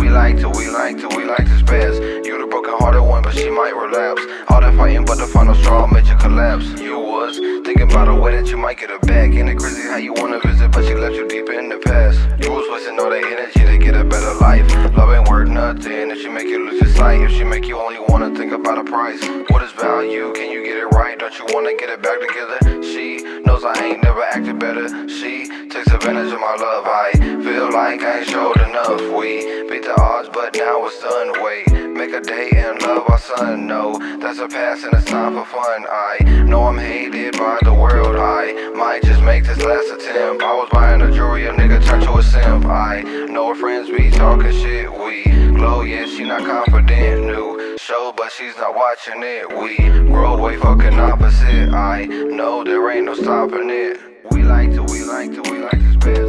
we like to spaz. You the broken hearted one, but she might relapse. All that fighting, but the final straw made you collapse. You was thinking about a way that you might get her back. Ain't it crazy how you wanna visit, but she left you deep in the past. You was wasting all that energy to get a better life. Love ain't worth nothing if she make you lose your sight. If she make you only wanna think about a price. What is value? Can you get it right? Don't you wanna get it back together? She knows I ain't never acted better. She takes advantage of my love. I feel like I ain't showed enough. We beat the odds, but now it's done. Wait, make a day and love our son. No, that's a past and it's time for fun. I know I'm hated by the world. I might just make this last attempt. I was buying a jewelry, a nigga turned to a simp. I know her friends be talking shit. We glow, yeah, she not confident. New show, but she's not watching it. We grow way fucking opposite. I know there ain't no stopping it. We like to spaz.